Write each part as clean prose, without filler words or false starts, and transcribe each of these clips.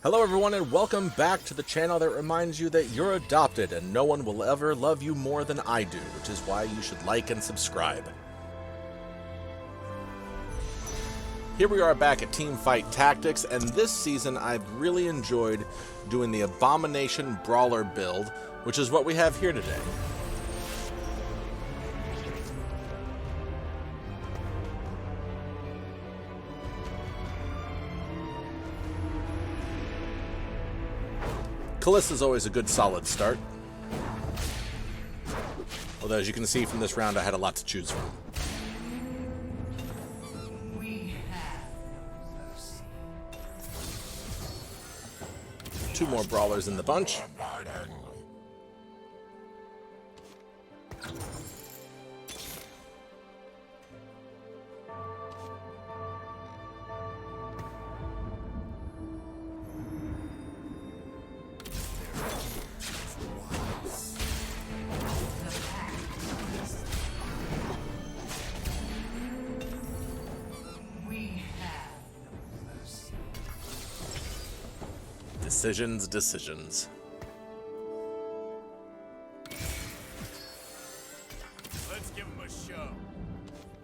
Hello everyone and welcome back to the channel that reminds you that you're adopted and no one will ever love you more than I do, which is why you should like and subscribe. Here we are back at Teamfight Tactics, and this season I've really enjoyed doing the Abomination Brawler build, which is what we have here today. Callista's always a good solid start. Although as you can see from this round I had a lot to choose from. Two more brawlers in the bunch. Decisions. Let's give him a show.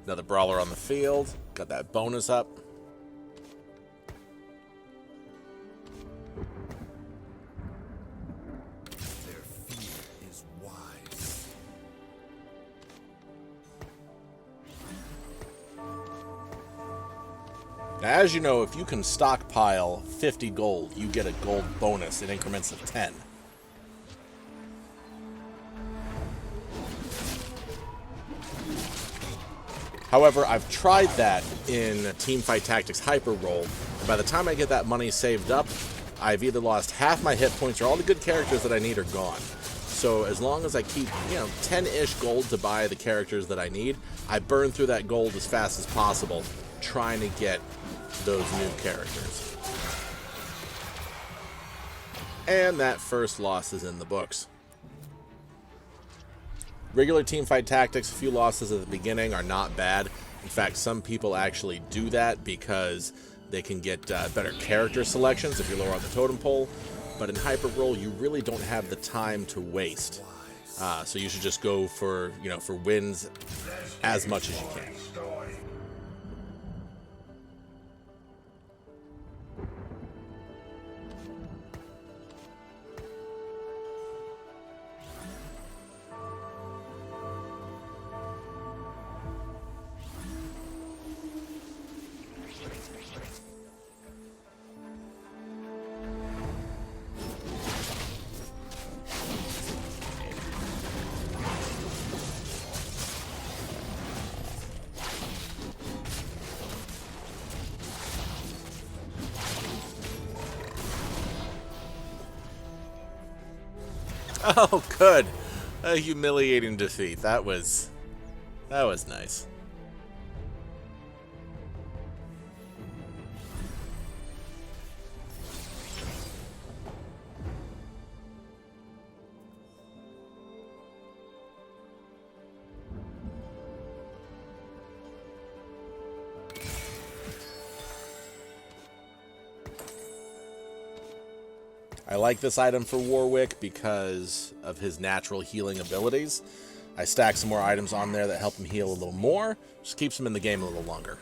Another brawler on the field. Got that bonus up. Their fear is wise. Now, as you know, if you can stockpile 50 gold, you get a gold bonus in increments of 10. However, I've tried that in Teamfight Tactics Hyper Roll, and by the time I get that money saved up, I've either lost half my hit points or all the good characters that I need are gone. So as long as I keep, 10-ish gold to buy the characters that I need, I burn through that gold as fast as possible, trying to get those new characters. And that first loss is in the books. Regular Teamfight Tactics, a few losses at the beginning are not bad. In fact, some people actually do that because they can get better character selections if you're lower on the totem pole. But in Hyper Roll, you really don't have the time to waste. So you should just go for, for wins as much as you can. Oh, good. A humiliating defeat. That was nice. I like this item for Warwick because of his natural healing abilities. I stack some more items on there that help him heal a little more, just keeps him in the game a little longer.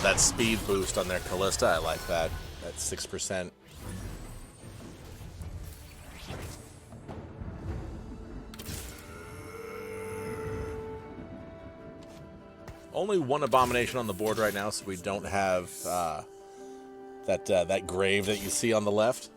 That speed boost on their Callista, I like that. That's 6%. Only one Abomination on the board right now, so we don't have that grave that you see on the left.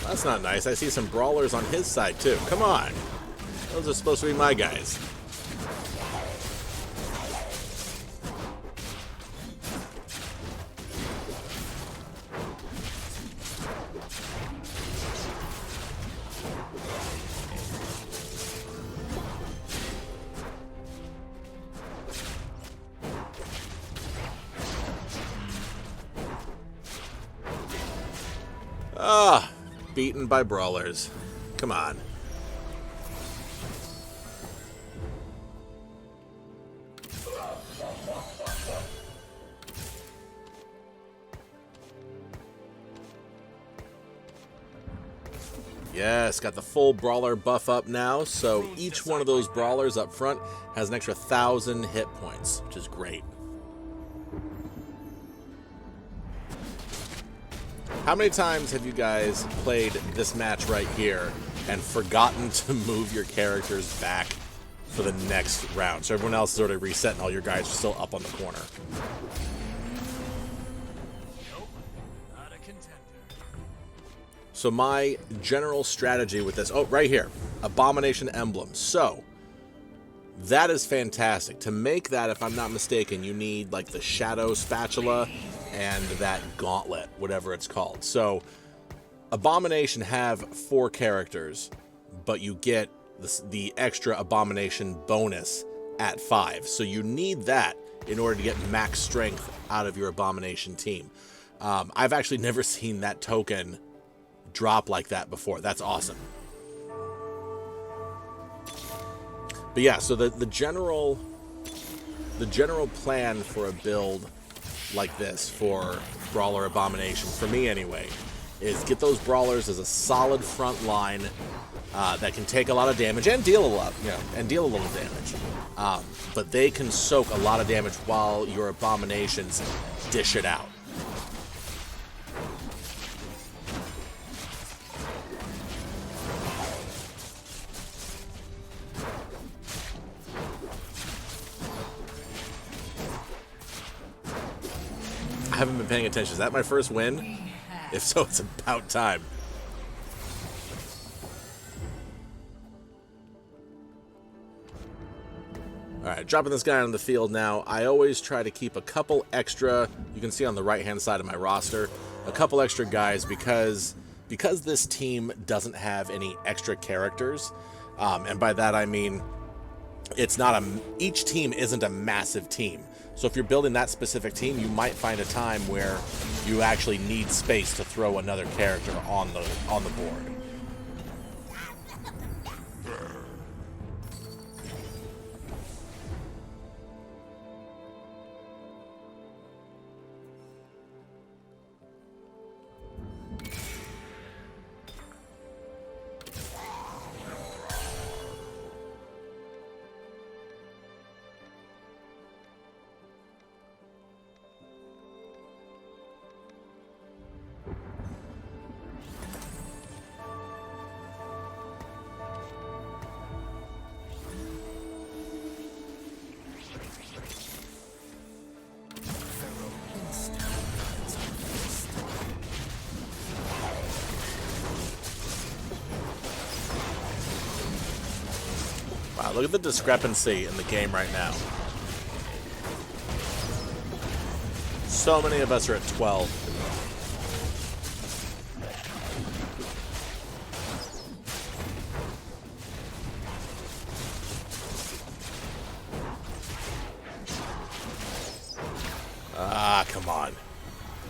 That's not nice. I see some brawlers on his side, too. Come on. Those are supposed to be my guys. Ah, beaten by brawlers. Come on. Yes, got the full brawler buff up now, so each one of those brawlers up front has an extra 1,000 hit points, which is great. How many times have you guys played this match right here and forgotten to move your characters back for the next round? So everyone else is already reset and all your guys are still up on the corner. Nope, not a contender. So my general strategy with this, oh, right here, Abomination Emblem. So that is fantastic. To make that, if I'm not mistaken, you need like the Shadow Spatula and that Gauntlet, whatever it's called. So Abomination have 4 characters, but you get the extra Abomination bonus at 5. So you need that in order to get max strength out of your Abomination team. I've actually never seen that token drop like that before. That's awesome. But yeah, so the general plan for a build like this for Brawler Abomination, for me anyway, is get those brawlers as a solid front line that can take a lot of damage and deal a lot, and deal a little damage. But they can soak a lot of damage while your Abominations dish it out. I haven't been paying attention. Is that my first win? If so, it's about time. Alright, dropping this guy on the field now. I always try to keep a couple extra, you can see on the right-hand side of my roster, a couple extra guys because this team doesn't have any extra characters. And by that I mean it's not each team isn't a massive team. So if you're building that specific team, you might find a time where you actually need space to throw another character on the board. Wow, look at the discrepancy in the game right now. So many of us are at 12. Ah, come on.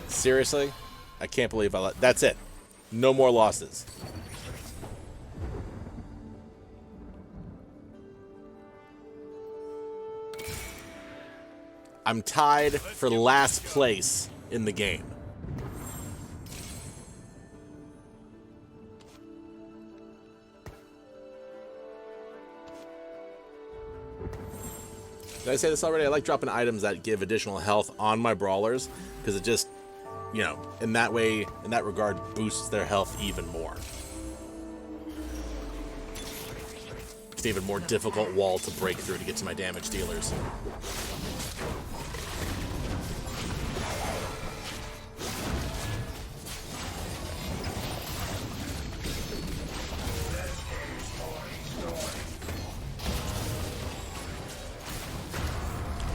Seriously? I can't believe I let... That's it. No more losses. I'm tied for last place in the game. Did I say this already? I like dropping items that give additional health on my brawlers because it just, in that way, in that regard, boosts their health even more. It's an even more difficult wall to break through to get to my damage dealers.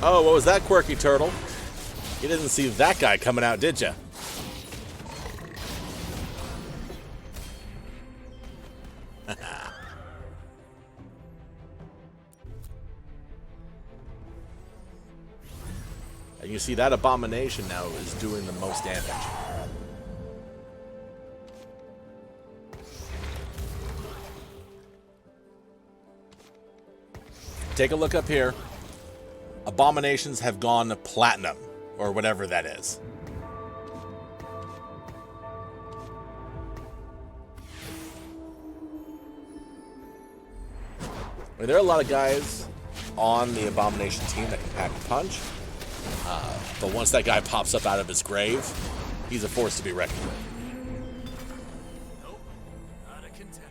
Oh, what was that, quirky turtle? You didn't see that guy coming out, did you? And you see that abomination now is doing the most damage. Take a look up here. Abominations have gone platinum, or whatever that is. I mean, there are a lot of guys on the Abomination team that can pack a punch. But once that guy pops up out of his grave, he's a force to be reckoned with. Nope, not a contender.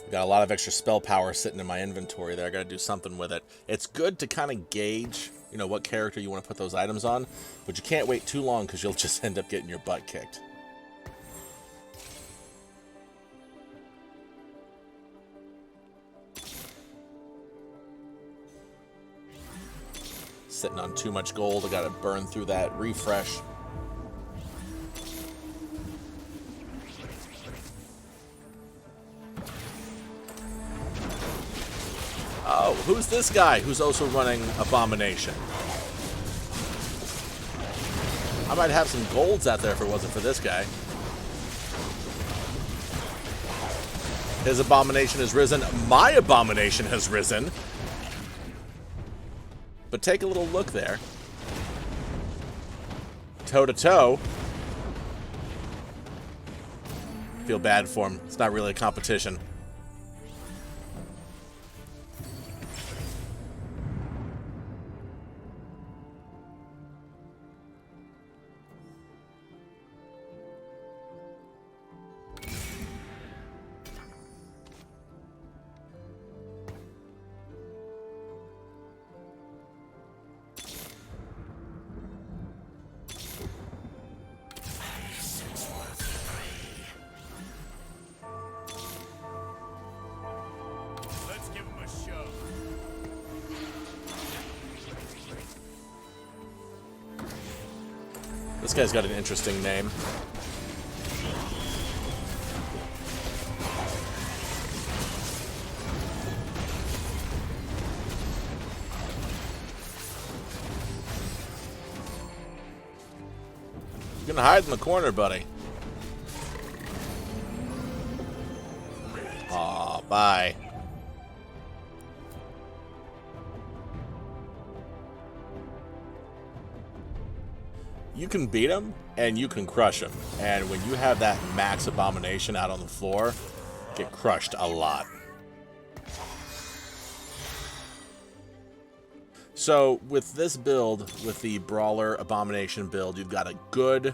Got a lot of extra spell power sitting in my inventory there. I got to do something with it. It's good to kind of gauge, you know, what character you want to put those items on, but you can't wait too long because you'll just end up getting your butt kicked. Sitting on too much gold. I got to burn through that refresh. Oh, who's this guy who's also running Abomination? I might have some golds out there if it wasn't for this guy. His Abomination has risen. My Abomination has risen. But take a little look there. Toe to toe. Feel bad for him. It's not really a competition. Let's give him a show. This guy's got an interesting name. You're gonna hide in the corner, buddy. Aw, bye. You can beat him, and you can crush him. And when you have that max Abomination out on the floor, get crushed a lot. So, with this build, with the Brawler Abomination build, you've got a good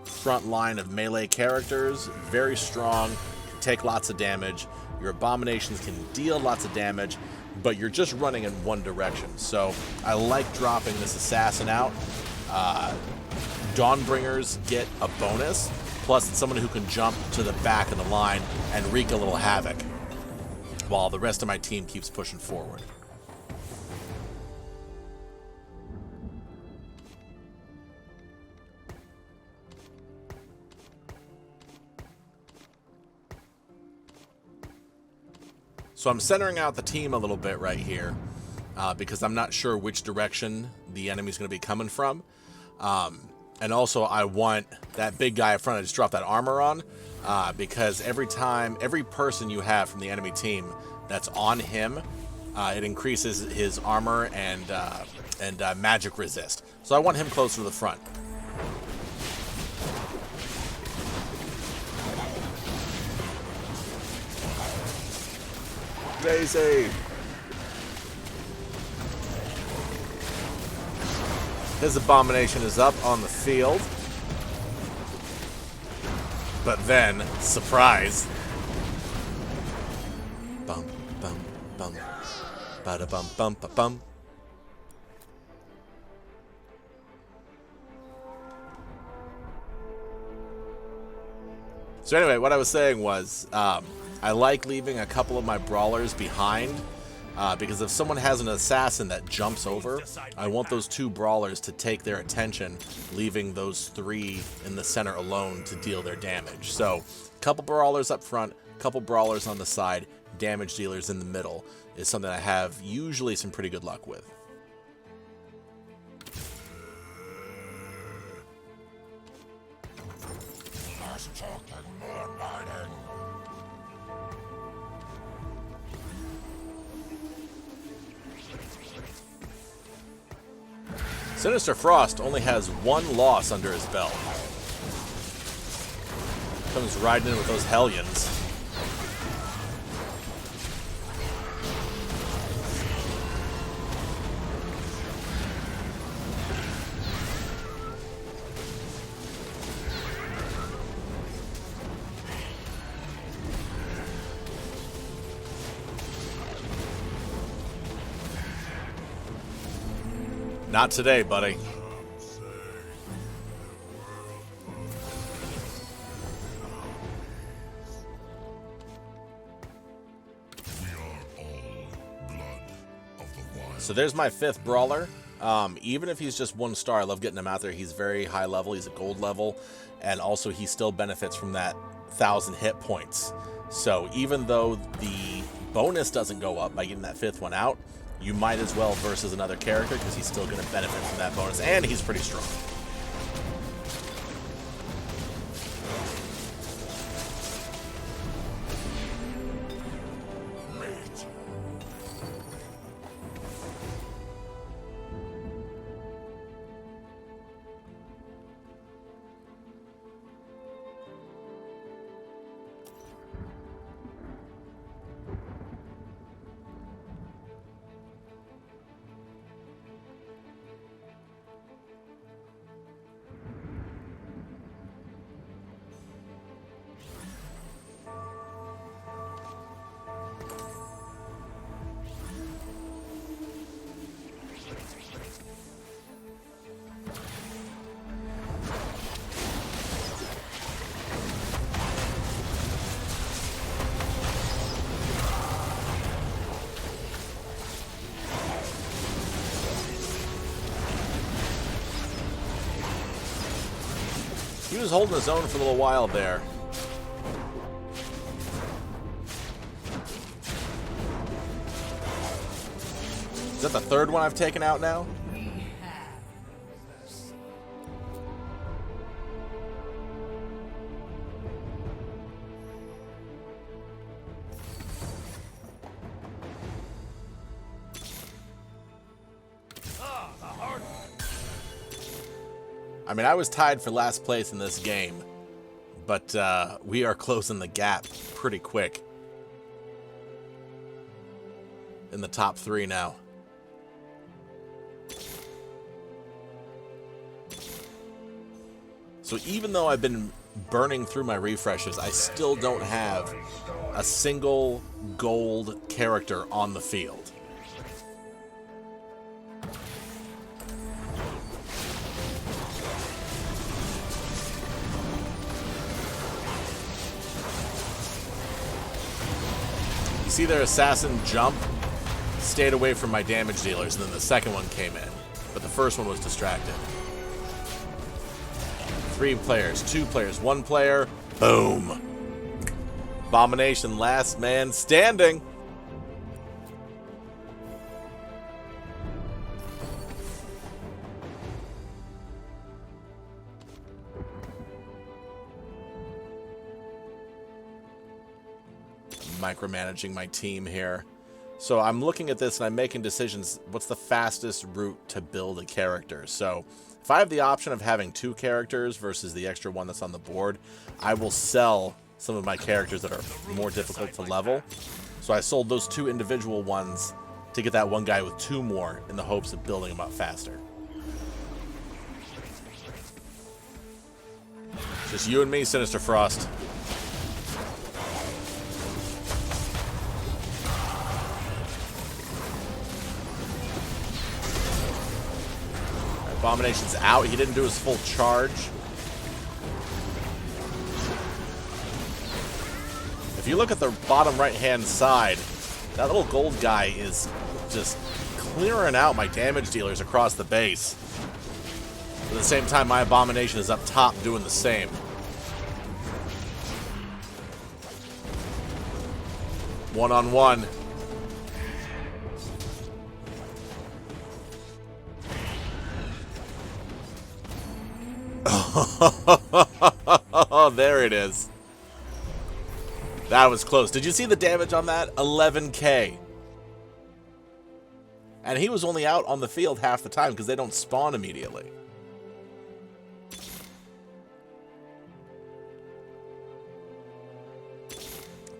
front line of melee characters, very strong, can take lots of damage. Your Abominations can deal lots of damage, but you're just running in one direction. So, I like dropping this Assassin out. Dawnbringers get a bonus, plus it's someone who can jump to the back of the line and wreak a little havoc, while the rest of my team keeps pushing forward. So I'm centering out the team a little bit right here, because I'm not sure which direction the enemy's going to be coming from. And also, I want that big guy up front I just dropped that armor on, because every person you have from the enemy team that's on him, it increases his armor and magic resist. So I want him closer to the front. Daisy! His Abomination is up on the field. But then, surprise. Bum, bum, bum. Bada bum, bum, ba bum. So anyway, what I was saying was, I like leaving a couple of my brawlers behind, because if someone has an assassin that jumps over, I want those 2 brawlers to take their attention, leaving those 3 in the center alone to deal their damage. So, a couple brawlers up front, a couple brawlers on the side, damage dealers in the middle is something I have usually some pretty good luck with. Sinister Frost only has 1 loss under his belt. Comes riding in with those Hellions. Not today, buddy. So there's my 5th brawler. Even if he's just 1 star, I love getting him out there. He's very high level. He's a gold level. And also he still benefits from that 1,000 hit points. So even though the bonus doesn't go up by getting that 5th one out, you might as well versus another character because he's still going to benefit from that bonus. And he's pretty strong. He was holding his own for a little while there. Is that the 3rd one I've taken out now? I mean, I was tied for last place in this game, but we are closing the gap pretty quick. In the top 3 now. So even though I've been burning through my refreshes, I still don't have a single gold character on the field. See their assassin jump, stayed away from my damage dealers, and then the second one came in. But the first one was distracted. 3 players, 2 players, 1 player, boom. Abomination, last man standing. Micromanaging my team here. So I'm looking at this and I'm making decisions. What's the fastest route to build a character? So if I have the option of having 2 characters versus the extra one that's on the board, I will sell some of my characters that are more difficult to level. So I sold those 2 individual ones to get that one guy with 2 more in the hopes of building him up faster. Just you and me, Sinister Frost. Abomination's out. He didn't do his full charge. If If you look at the bottom right-hand side, that little gold guy is just clearing out my damage dealers across the base. At the same time, my Abomination is up top doing the same. One-on-one. Oh, there it is. That was close. Did you see the damage on that? 11k. And he was only out on the field half the time because they don't spawn immediately.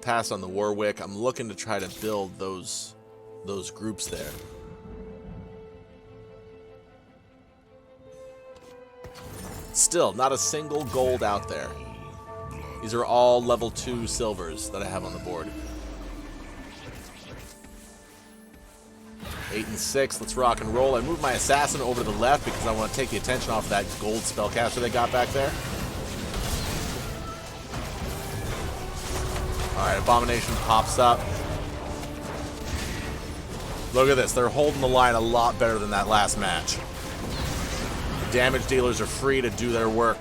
Pass on the Warwick. I'm looking to try to build those groups there. Still, not a single gold out there. These are all level 2 silvers that I have on the board. 8 and 6, let's rock and roll. I moved my assassin over to the left because I want to take the attention off that gold spellcaster they got back there. Alright, Abomination pops up. Look at this, they're holding the line a lot better than that last match. The damage dealers are free to do their work.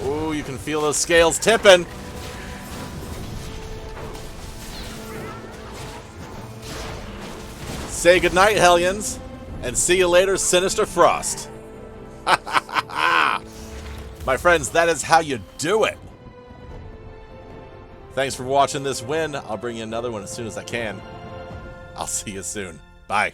Ooh, you can feel those scales tipping. Say goodnight, Hellions, and see you later, Sinister Frost. My friends, that is how you do it. Thanks for watching this win. I'll bring you another one as soon as I can. I'll see you soon. Bye.